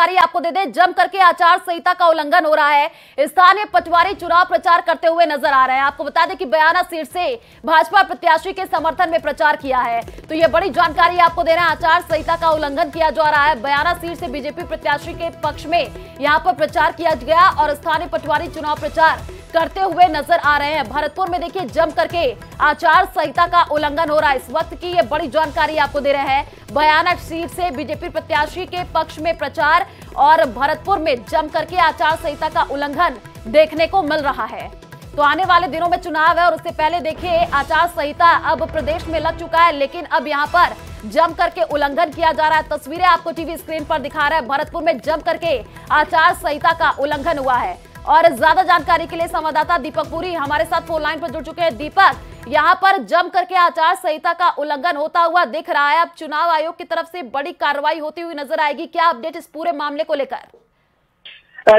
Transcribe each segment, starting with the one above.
जानकारी आपको दे दें, जम करके आचार संहिता का उल्लंघन हो रहा है। स्थानीय पटवारी चुनाव प्रचार करते हुए नजर आ रहे हैं। आपको बता दें कि बयाना सीट से भाजपा प्रत्याशी के समर्थन में प्रचार किया है। तो ये बड़ी जानकारी आपको दे रहे हैं, आचार संहिता का उल्लंघन किया जा रहा है। बयाना सीट से बीजेपी प्रत्याशी के पक्ष में यहां पर प्रचार किया गया और स्थानीय पटवारी चुनाव प्रचार करते हुए नजर आ रहे हैं। भरतपुर में देखिए जम करके आचार संहिता का उल्लंघन हो रहा है। इस वक्त की ये बड़ी जानकारी आपको दे रहे हैं। बयाना सीट से बीजेपी प्रत्याशी के पक्ष में प्रचार और भरतपुर में जम करके आचार संहिता का उल्लंघन देखने को मिल रहा है। तो आने वाले दिनों में चुनाव है और उससे पहले देखिए आचार संहिता अब प्रदेश में लग चुका है, लेकिन अब यहाँ पर जम करके उल्लंघन किया जा रहा है। तस्वीरें आपको टीवी स्क्रीन पर दिखा रहा है। भरतपुर में जम करके आचार संहिता का उल्लंघन हुआ है। और ज्यादा जानकारी के लिए संवाददाता दीपक पुरी हमारे साथ फोन लाइन पर जुड़ चुके हैं। दीपक, यहाँ पर जम करके आचार संहिता का उल्लंघन होता हुआ दिख रहा है। अब चुनाव आयोग की तरफ से बड़ी कार्रवाई होती हुई नजर आएगी। क्या अपडेट इस पूरे मामले को लेकर?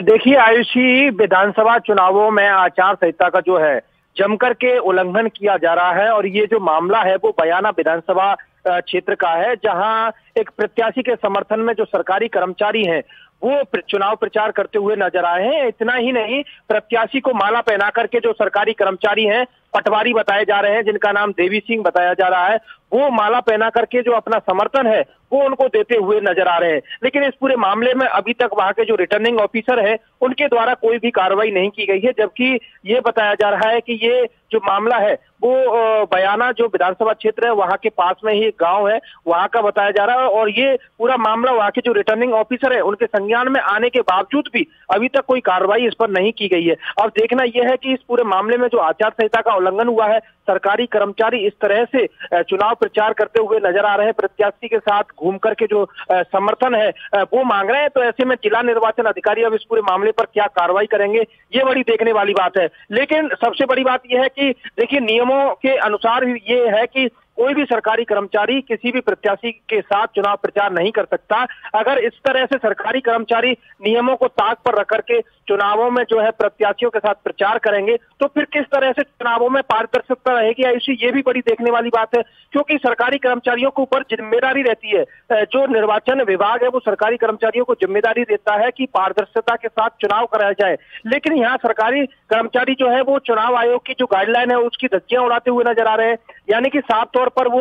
देखिए आयुषी, विधानसभा चुनावों में आचार संहिता का जो है जमकर के उल्लंघन किया जा रहा है और ये जो मामला है वो बयाना विधानसभा क्षेत्र का है, जहां एक प्रत्याशी के समर्थन में जो सरकारी कर्मचारी हैं वो चुनाव प्रचार करते हुए नजर आए हैं। इतना ही नहीं, प्रत्याशी को माला पहना करके जो सरकारी कर्मचारी हैं, पटवारी बताए जा रहे हैं, जिनका नाम देवी सिंह बताया जा रहा है, वो माला पहना करके जो अपना समर्थन है वो उनको देते हुए नजर आ रहे हैं। लेकिन इस पूरे मामले में अभी तक वहां के जो रिटर्निंग ऑफिसर है उनके द्वारा कोई भी कार्रवाई नहीं की गई है, जबकि ये बताया जा रहा है कि ये जो मामला है वो बयाना जो विधानसभा क्षेत्र है वहां के पास में ही एक गांव है, वहां का बताया जा रहा है। और ये पूरा मामला वहां के जो रिटर्निंग ऑफिसर है उनके संज्ञान में आने के बावजूद भी अभी तक कोई कार्रवाई इस पर नहीं की गई है। अब देखना यह है कि इस पूरे मामले में जो आचार संहिता का उल्लंघन हुआ है, सरकारी कर्मचारी इस तरह से चुनाव प्रचार करते हुए नजर आ रहे हैं, प्रत्याशी के साथ घूम करके जो समर्थन है वो मांग रहे हैं। तो ऐसे में जिला निर्वाचन अधिकारी अब इस पूरे मामले पर क्या कार्रवाई करेंगे, ये बड़ी देखने वाली बात है। लेकिन सबसे बड़ी बात यह है कि देखिए नियमों के अनुसार ये है कि कोई भी सरकारी कर्मचारी किसी भी प्रत्याशी के साथ चुनाव प्रचार नहीं कर सकता। अगर इस तरह से सरकारी कर्मचारी नियमों को ताक पर रख करके चुनावों में जो है प्रत्याशियों के साथ प्रचार करेंगे तो फिर किस तरह से चुनावों में पारदर्शिता रहेगी आयुषी, ये भी बड़ी देखने वाली बात है। क्योंकि सरकारी कर्मचारियों के ऊपर जिम्मेदारी रहती है, जो निर्वाचन विभाग है वो सरकारी कर्मचारियों को जिम्मेदारी देता है कि पारदर्शिता के साथ चुनाव कराया जाए। लेकिन यहाँ सरकारी कर्मचारी जो है वो चुनाव आयोग की जो गाइडलाइन है उसकी धज्जियां उड़ाते हुए नजर आ रहे हैं। यानी कि साफ तौर पर वो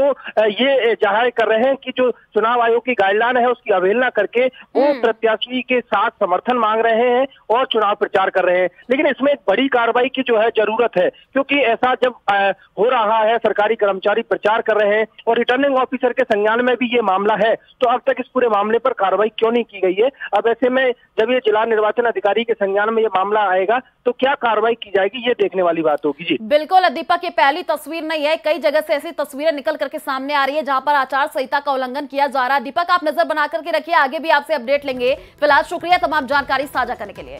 ये जाहिर कर रहे हैं कि जो चुनाव आयोग की गाइडलाइन है उसकी अवहेलना करके वो प्रत्याशी के साथ समर्थन मांग रहे हैं और चुनाव प्रचार कर रहे हैं। लेकिन इसमें एक बड़ी कार्रवाई की जो है जरूरत है, क्योंकि ऐसा जब हो रहा है, सरकारी कर्मचारी प्रचार कर रहे हैं और रिटर्निंग ऑफिसर के संज्ञान में भी ये मामला है, तो अब तक इस पूरे मामले पर कार्रवाई क्यों नहीं की गई है? अब ऐसे में जब ये जिला निर्वाचन अधिकारी के संज्ञान में ये मामला आएगा तो क्या कार्रवाई की जाएगी, ये देखने वाली बात होगी। जी बिल्कुल दीपक, ये पहली तस्वीर नहीं है, कई जगह से ऐसी तस्वीरें निकल करके सामने आ रही है जहां पर आचार संहिता का उल्लंघन किया जा रहा है। दीपक, आप नजर बना करके रखिए, आगे भी आपसे अपडेट लेंगे। फिलहाल शुक्रिया तमाम जानकारी साझा करने के लिए।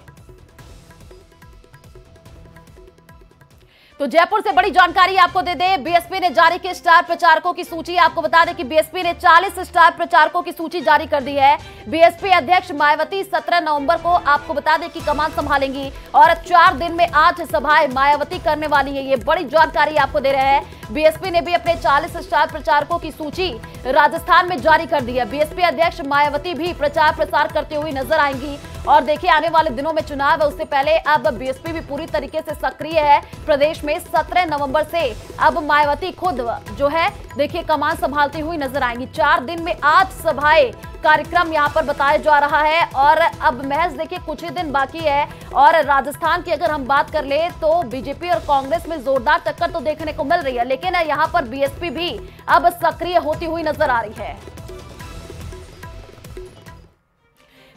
तो जयपुर से बड़ी जानकारी आपको दे दें, बीएसपी ने जारी की स्टार प्रचारकों की सूची। आपको बता दें कि बीएसपी ने 40 स्टार प्रचारकों की सूची जारी कर दी है। बीएसपी अध्यक्ष मायावती 17 नवंबर को आपको बता दें कि कमान संभालेंगी और 4 दिन में 8 सभाएं मायावती करने वाली है। ये बड़ी जानकारी आपको दे रहे हैं। बीएसपी ने भी अपने 40 स्टार प्रचारकों की सूची राजस्थान में जारी कर दी है। बीएसपी अध्यक्ष मायावती भी प्रचार प्रसार करते हुए नजर आएंगी। और देखिए आने वाले दिनों में चुनाव है, उससे पहले अब बीएसपी भी पूरी तरीके से सक्रिय है प्रदेश में। 17 नवंबर से अब मायावती खुद जो है देखिए कमान संभालती हुई नजर आएंगी। 4 दिन में 8 सभाएं कार्यक्रम यहां पर बताया जा रहा है और अब महज देखिए कुछ ही दिन बाकी है। और राजस्थान की अगर हम बात कर ले तो बीजेपी और कांग्रेस में जोरदार टक्कर तो देखने को मिल रही है, लेकिन यहां पर बीएसपी भी अब सक्रिय होती हुई नजर आ रही है।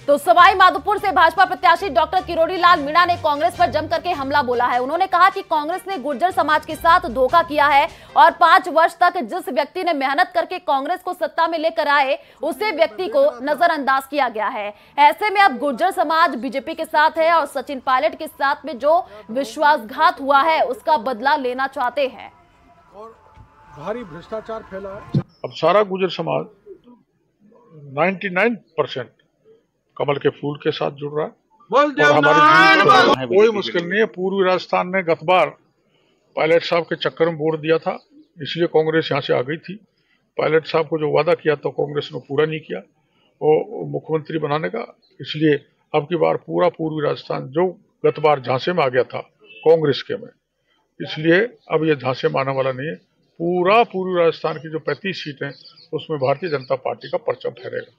तो सवाई माधोपुर से भाजपा प्रत्याशी डॉक्टर किरोड़ी लाल मीणा ने कांग्रेस पर जम करके हमला बोला है। उन्होंने कहा कि कांग्रेस ने गुर्जर समाज के साथ धोखा किया है और 5 वर्ष तक जिस व्यक्ति ने मेहनत करके कांग्रेस को सत्ता में लेकर आए उसे व्यक्ति को नजरअंदाज किया गया है। ऐसे में अब गुर्जर समाज बीजेपी के साथ है और सचिन पायलट के साथ में जो विश्वासघात हुआ है उसका बदला लेना चाहते हैं। और भारी भ्रष्टाचार फैला है। अब सारा गुर्जर समाज 99% कमल के फूल के साथ जुड़ रहा है और हमारी कोई मुश्किल नहीं है। पूर्वी राजस्थान ने गत बार पायलट साहब के चक्कर में वोट दिया था, इसलिए कांग्रेस यहाँ से आ गई थी। पायलट साहब को जो वादा किया था कांग्रेस ने पूरा नहीं किया वो मुख्यमंत्री बनाने का। इसलिए अब की बार पूरा पूर्वी राजस्थान जो गत बार झांसे में आ गया था कांग्रेस के में, इसलिए अब ये झांसे में आने वाला नहीं है। पूरा पूर्वी राजस्थान की जो 35 सीटें उसमें भारतीय जनता पार्टी का परचम फहरेगा।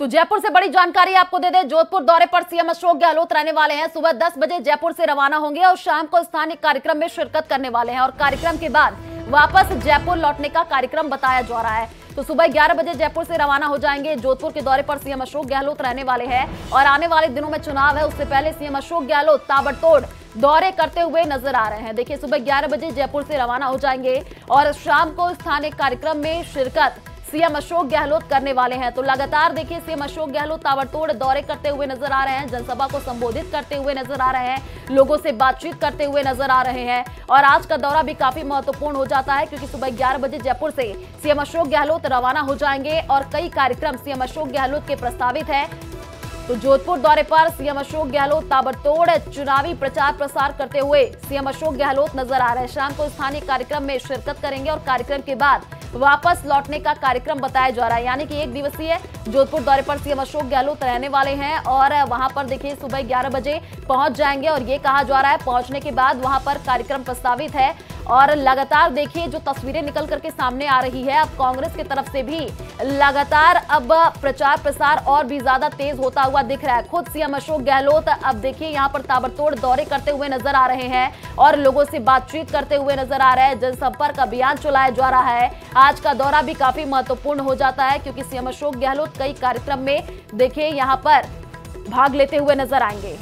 तो जयपुर से बड़ी जानकारी आपको दे दें, जोधपुर दौरे पर सीएम अशोक गहलोत रहने वाले हैं। सुबह 10 बजे जयपुर से रवाना होंगे और शाम को स्थानीय कार्यक्रम में शिरकत करने वाले हैं और कार्यक्रम के बाद वापस जयपुर लौटने का कार्यक्रम बताया जा रहा है। तो सुबह 11 बजे जयपुर से रवाना हो जाएंगे। जोधपुर के दौरे पर सीएम अशोक गहलोत रहने वाले हैं और आने वाले दिनों में चुनाव है, उससे पहले सीएम अशोक गहलोत ताबड़तोड़ दौरे करते हुए नजर आ रहे हैं। देखिए, सुबह 11 बजे जयपुर से रवाना हो जाएंगे और शाम को स्थानीय कार्यक्रम में शिरकत सीएम अशोक गहलोत करने वाले हैं। तो लगातार देखिए सीएम अशोक गहलोत ताबड़तोड़ दौरे करते हुए नजर आ रहे हैं, जनसभा को संबोधित करते हुए नजर आ रहे हैं, लोगों से बातचीत करते हुए नजर आ रहे हैं। और आज का दौरा भी काफी महत्वपूर्ण हो जाता है क्योंकि सुबह 11 बजे जयपुर से सीएम अशोक गहलोत रवाना हो जाएंगे और कई कार्यक्रम सीएम अशोक गहलोत के प्रस्तावित है। तो जोधपुर दौरे पर सीएम अशोक गहलोत ताबड़तोड़ चुनावी प्रचार प्रसार करते हुए सीएम अशोक गहलोत नजर आ रहे हैं। शाम को स्थानीय कार्यक्रम में शिरकत करेंगे और कार्यक्रम के बाद वापस लौटने का कार्यक्रम बताया जा रहा है, यानी कि 1 दिवसीय जोधपुर दौरे पर सीएम अशोक गहलोत रहने वाले हैं और वहां पर देखिए सुबह 11 बजे पहुंच जाएंगे और ये कहा जा रहा है पहुंचने के बाद वहां पर कार्यक्रम प्रस्तावित है। और लगातार देखिए जो तस्वीरें निकल करके सामने आ रही है, अब कांग्रेस की तरफ से भी लगातार अब प्रचार प्रसार और भी ज्यादा तेज होता हुआ दिख रहा है। खुद सीएम अशोक गहलोत अब देखिए यहां पर ताबड़तोड़ दौरे करते हुए नजर आ रहे हैं और लोगों से बातचीत करते हुए नजर आ रहे हैं। जनसंपर्क अभियान चलाया जा रहा है। आज का दौरा भी काफी महत्वपूर्ण हो जाता है क्योंकि सीएम अशोक गहलोत कई कार्यक्रम में देखिए यहां पर भाग लेते हुए नजर आएंगे।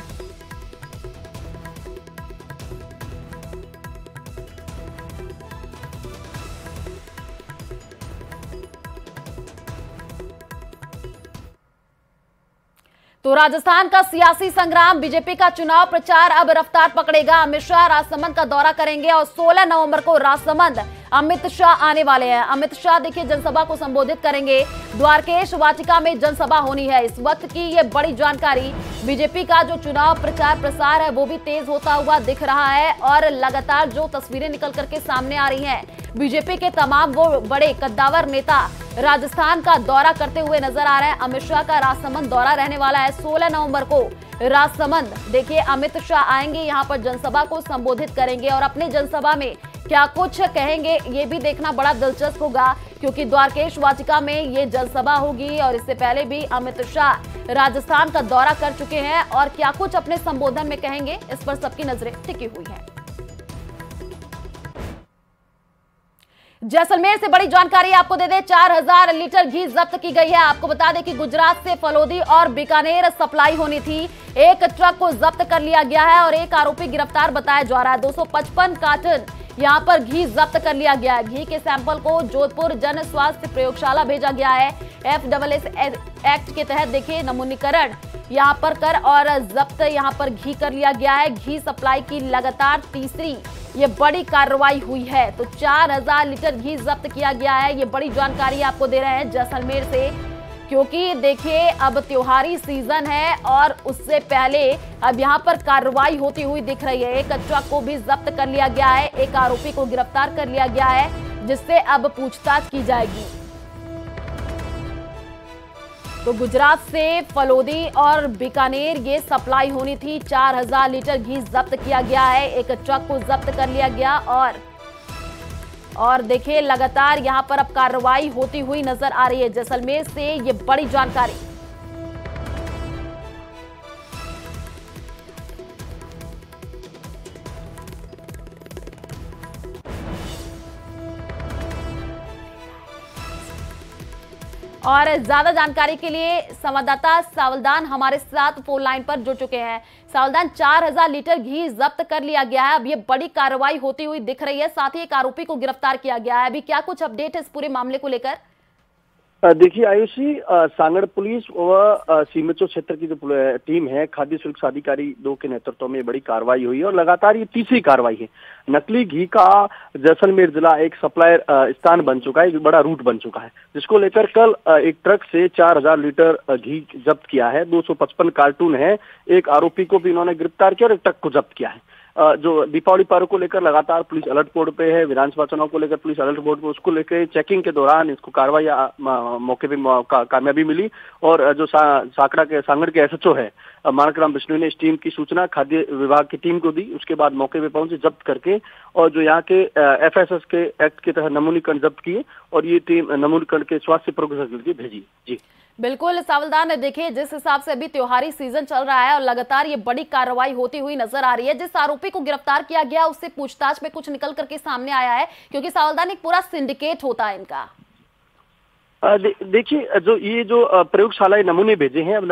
तो राजस्थान का सियासी संग्राम, बीजेपी का चुनाव प्रचार अब रफ्तार पकड़ेगा। अमित शाह राजसमंद का दौरा करेंगे और 16 नवंबर को राजसमंद अमित शाह आने वाले हैं। अमित शाह देखिए जनसभा को संबोधित करेंगे। द्वारकेश वाटिका में जनसभा होनी है। इस वक्त की ये बड़ी जानकारी। बीजेपी का जो चुनाव प्रचार प्रसार है वो भी तेज होता हुआ दिख रहा है और लगातार जो तस्वीरें निकल करके सामने आ रही हैं, बीजेपी के तमाम वो बड़े कद्दावर नेता राजस्थान का दौरा करते हुए नजर आ रहे हैं। अमित शाह का राजसमंद दौरा रहने वाला है 16 नवंबर को राजसमंद। देखिए अमित शाह आएंगे, यहाँ पर जनसभा को संबोधित करेंगे और अपनी जनसभा में क्या कुछ कहेंगे ये भी देखना बड़ा दिलचस्प होगा क्योंकि द्वारकेश वाटिका में ये जनसभा होगी और इससे पहले भी अमित शाह राजस्थान का दौरा कर चुके हैं और क्या कुछ अपने संबोधन में कहेंगे इस पर सबकी नजरें टिकी हुई हैं। जैसलमेर से बड़ी जानकारी आपको दे दें, 4000 लीटर घी जब्त की गई है। आपको बता दें कि गुजरात से फलोदी और बीकानेर सप्लाई होनी थी। एक ट्रक को जब्त कर लिया गया है और एक आरोपी गिरफ्तार बताया जा रहा है। 255 कार्टन यहां पर घी जब्त कर लिया गया है। घी के सैंपल को जोधपुर जन स्वास्थ्य प्रयोगशाला भेजा गया है। FSS एक्ट के तहत देखिए नमूनीकरण यहां पर कर और जब्त यहां पर घी कर लिया गया है। घी सप्लाई की लगातार तीसरी ये बड़ी कार्रवाई हुई है। तो 4000 लीटर घी जब्त किया गया है। ये बड़ी जानकारी आपको दे रहे हैं जैसलमेर से क्योंकि देखिए अब त्योहारी सीजन है और उससे पहले अब यहां पर कार्रवाई होती हुई दिख रही है। एक ट्रक को भी जब्त कर लिया गया है। एक आरोपी को गिरफ्तार कर लिया गया है जिससे अब पूछताछ की जाएगी। तो गुजरात से फलोदी और बीकानेर ये सप्लाई होनी थी। 4000 लीटर घी जब्त किया गया है। एक ट्रक को जब्त कर लिया गया और देखिए लगातार यहां पर अब कार्रवाई होती हुई नजर आ रही है। जैसलमेर से ये बड़ी जानकारी। और ज्यादा जानकारी के लिए संवाददाता सावलदान हमारे साथ फोन लाइन पर जुड़ चुके हैं। सावलदान, 4000 लीटर घी जब्त कर लिया गया है। अब ये बड़ी कार्रवाई होती हुई दिख रही है, साथ ही एक आरोपी को गिरफ्तार किया गया है। अभी क्या कुछ अपडेट है इस पूरे मामले को लेकर? देखिए आयुषी, सांगड़ पुलिस व सीमेचो क्षेत्र की जो टीम है, खाद्य सुरक्षा अधिकारी 2 के नेतृत्व में बड़ी कार्रवाई हुई है और लगातार ये तीसरी कार्रवाई है। नकली घी का जैसलमेर जिला एक सप्लायर स्थान बन चुका है, एक बड़ा रूट बन चुका है, जिसको लेकर कल एक ट्रक से 4000 लीटर घी जब्त किया है। 255 कार्टून है। एक आरोपी को भी इन्होंने गिरफ्तार किया और एक ट्रक को जब्त किया है। जो दीपावली पर्व को लेकर लगातार पुलिस अलर्ट मोड पे है, विधानसभा चुनाव को लेकर पुलिस अलर्ट मोड पे, उसको लेकर चेकिंग के दौरान इसको कार्रवाई मौके पे कामयाबी मिली। और जो सांगड़ के SHO है माणकराम बिश्नोई ने इस टीम की सूचना खाद्य विभाग की टीम को दी। उसके बाद मौके पे पहुंचे, जब्त करके और जो यहाँ के FSS के एक्ट के तहत नमूनीकरण जब्त किए और ये टीम नमूनीकरण के स्वास्थ्य प्रोग्रेस के लिए भेजी। जी बिल्कुल सावलदान, देखिए जिस हिसाब से अभी त्योहारी सीजन चल रहा है और लगातार ये बड़ी कार्रवाई होती हुई नजर आ रही है, जिस आरोपी को गिरफ्तार किया गया उससे पूछताछ में कुछ निकल करके सामने आया है, क्योंकि सावलदान एक पूरा सिंडिकेट होता है इनका। देखिए जो प्रयोगशाला नमूने भेजे हैं, अब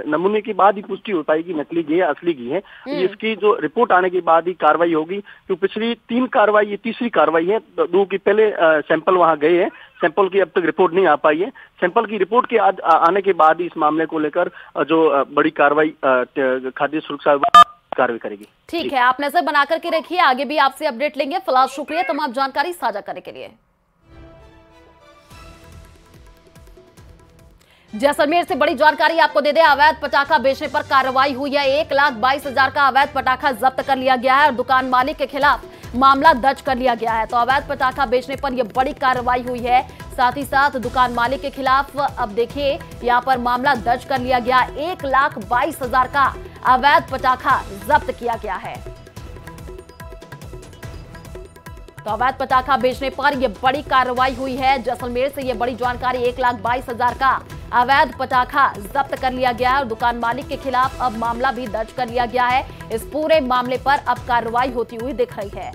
नमूने के बाद ही पुष्टि हो पाएगी नकली घी है असली घी है। इसकी जो रिपोर्ट आने के बाद ही कार्रवाई होगी, क्योंकि पिछली 3 कार्रवाई ये तीसरी कार्रवाई है। 2 की पहले सैंपल वहां गए हैं, सैंपल की अब तक रिपोर्ट नहीं आ पाई है। सैंपल की रिपोर्ट के आने के बाद ही इस मामले को लेकर जो बड़ी कार्रवाई खाद्य सुरक्षा कार्रवाई करेगी। ठीक है, आप नजर बना करके रखिए, आगे भी आपसे अपडेट लेंगे। फिलहाल शुक्रिया तमाम जानकारी साझा करने के लिए। जैसलमेर से बड़ी जानकारी आपको दे दें, अवैध पटाखा बेचने पर कार्रवाई हुई है। 1,22,000 का अवैध पटाखा जब्त कर लिया गया है और दुकान मालिक के खिलाफ मामला दर्ज कर लिया गया है। तो अवैध पटाखा बेचने पर यह बड़ी कार्रवाई हुई है। साथ ही साथ दुकान मालिक के खिलाफ अब देखिए यहां पर मामला दर्ज कर लिया गया। 1,22,000 का अवैध पटाखा जब्त किया गया है। तो अवैध पटाखा बेचने पर यह बड़ी कार्रवाई हुई है। जैसलमेर से यह बड़ी जानकारी, 1,22,000 का अवैध पटाखा जब्त कर लिया गया है और दुकान मालिक के खिलाफ अब मामला भी दर्ज कर लिया गया है। इस पूरे मामले पर अब कार्रवाई होती हुई दिख रही है।